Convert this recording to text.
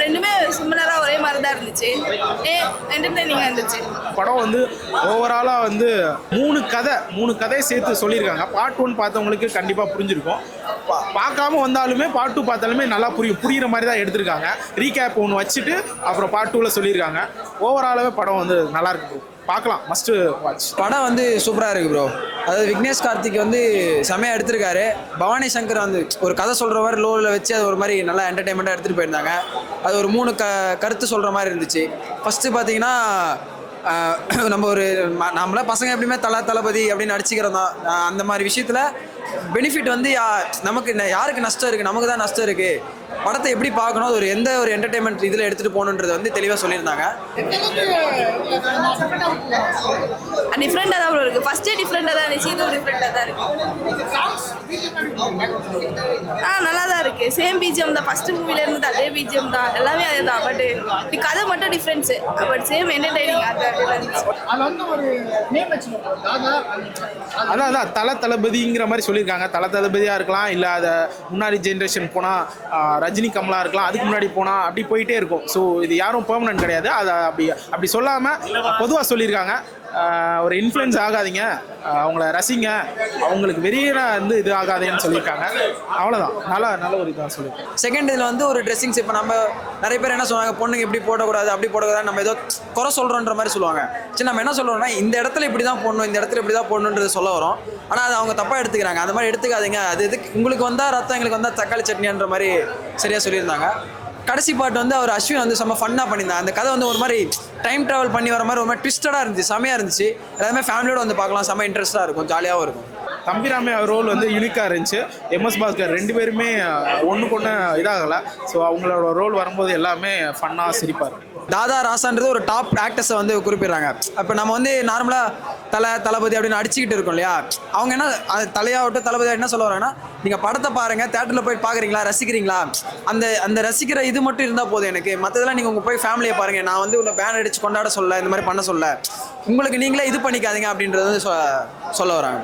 ரெண்டுமே சிமிலராக ஒரே மாதிரி தான் இருந்துச்சு. என்டர்டெய்னிங்காக இருந்துச்சு. படம் வந்து ஓவராலாக வந்து மூணு கதையை சேர்த்து சொல்லியிருக்காங்க. பார்ட் 1 பார்த்தவங்களுக்கு கண்டிப்பாக புரிஞ்சிருக்கும். பார்க்காம வந்தாலுமே பார்ட் 2 பார்த்தாலுமே நல்லா புரியுற மாதிரி தான் எடுத்திருக்காங்க. ரீகேப் ஒன்று வச்சுட்டு அப்புறம் பார்ட் 2ல் சொல்லியிருக்காங்க. ஓவராலாகவே படம் வந்து நல்லா இருக்கு, பார்க்கலாம், மஸ்ட் வாட்ச். படம் வந்து சூப்பராக இருக்குது ப்ரோ. அதாவது விக்னேஷ் கார்த்திக் வந்து செமையாக எடுத்திருக்காரு. பவானி சங்கர் வந்து ஒரு கதை சொல்கிற மாதிரி லோவில் வச்சு அது ஒரு மாதிரி நல்லா என்டர்டைன்மெண்ட்டாக எடுத்துகிட்டு போயிருந்தாங்க. அது ஒரு 3 கருத்து சொல்கிற மாதிரி இருந்துச்சு. ஃபஸ்ட்டு பார்த்தீங்கன்னா நம்மள பசங்க எப்படியுமே தளபதி அப்படின்னு நடிச்சுக்கிறோம் தான். அந்த மாதிரி விஷயத்தில் பெனிஃபிட் வந்து நமக்கு யாருக்கு நஷ்டம் இருக்குது, நமக்கு தான் நஷ்டம் இருக்குது. படத்தை எப்படி பார்க்கணும், அது எந்த ஒரு என்டர்டைன்மெண்ட் இதில் எடுத்துகிட்டு போகணுன்றது வந்து தெளிவாக சொல்லியிருந்தாங்க. டிஃப்ரெண்டாக தான் இருக்குது. ஃபஸ்ட்டே டிஃப்ரெண்டாக தான் இருந்துச்சு, இதுவும் டிஃப்ரெண்டாக தான் இருக்குது. நல்லா தான் இருக்குது. சேம் பிஜிஎம் தான், ஃபஸ்ட்டு மூவில இருந்து அதே பிஜிஎம் தான், எல்லாமே அதே தான். பட் கதை மட்டும் டிஃப்ரென்ஸு, பட் சேம் என்டர்டைனிங் அதான் தளபதிங்கிற மாதிரி சொல்லியிருக்காங்க. தளபதியாக இருக்கலாம், இல்லை அதை முன்னாடி ஜென்ரேஷன் போனால் ரஜினி கமலா இருக்கலாம், அதுக்கு முன்னாடி போனால் அப்படி போயிட்டே இருக்கும். ஸோ இது யாரும் பெர்மனன்ட் கிடையாது. அதை அப்படி சொல்லாமல் பொதுவாக சொல்லியிருக்காங்க. ஒரு இன்ஃப்ளூயன்ஸ் ஆகாதீங்க, அவங்கள ரசிங்க, அவங்களுக்கு வெறியனா வந்து இது ஆகாதேன்னு சொல்லியிருக்காங்க. அவ்வளோதான், நல்ல ஒரு இதாக சொல்லியிருக்காங்க. செகண்ட் இதில் வந்து ஒரு ட்ரெஸ்ஸிங்ஸ், இப்போ நம்ம நிறைய பேர் என்ன சொல்லுவாங்க, பொண்ணுங்க இப்படி போடக்கூடாது அப்படி போடக்கூடாது, நம்ம ஏதோ குறை சொல்கிறோன்ற மாதிரி சொல்லுவாங்க. சரி, நம்ம என்ன சொல்கிறோம்னா இந்த இடத்துல இப்படி தான் போடணும், இந்த இடத்துல இப்படி தான் போடணுன்றது சொல்ல வரோம். ஆனால் அது அவங்க தப்பாக எடுத்துக்கிறாங்க. அந்த மாதிரி எடுத்துக்காதீங்க, அது இதுக்கு உங்களுக்கு வந்தால் ரத்தம், எங்களுக்கு வந்தால் தக்காளி சட்னின்ற மாதிரி சரியாக சொல்லியிருந்தாங்க. கடைசி பாட்டு வந்து அவர் அஸ்வின் வந்து செம்ம ஃபன்னாக பண்ணியிருந்தாங்க. அந்த கதை வந்து ஒரு மாதிரி டைம் ட்ராவல் பண்ணி வர மாதிரி ஒரு மாதிரி ட்விஸ்டடாக இருந்துச்சு, செமையாக இருந்துச்சு. எல்லாமே ஃபேமிலியோடு வந்து பார்க்கலாம், செம்ம இன்ட்ரெஸ்ட்டாக இருக்கும், ஜாலியாகவும் இருக்கும். தம்பிராமே ரோல் வந்து யூனிக்காக இருந்துச்சு. எம்எஸ் பாஸ்கர் 2 பேருமே ஒன்றுக்கு ஒன்று இதாகலை. ஸோ அவங்களோட ரோல் வரும்போது எல்லாமே ஃபன்னாக சிரிப்பார். தாதா ராசான்றது ஒரு டாப் ஆக்டர்ஸை வந்து குறிப்பிடுறாங்க. அப்போ நம்ம வந்து நார்மலாக தளபதி அப்படின்னு அடிச்சுக்கிட்டு இருக்கோம் இல்லையா, அவங்க என்ன தலையாகட்டும் தளபதி என்ன சொல்ல வராங்கன்னா, நீங்கள் படத்தை பாருங்கள், தேட்டரில் போய் பார்க்குறீங்களா, ரசிக்கிறீங்களா, அந்த ரசிக்கிற இது மட்டும் இருந்தால் போதும் எனக்கு. மற்றதெல்லாம் நீங்கள் உங்கள் போய் ஃபேமிலியை பாருங்கள், நான் வந்து உங்களை பேன் அடித்து கொண்டாட சொல்ல, இந்த மாதிரி பண்ண சொல்ல, உங்களுக்கு நீங்களே இது பண்ணிக்காதீங்க அப்படின்றது வந்து சொல்ல வராங்க.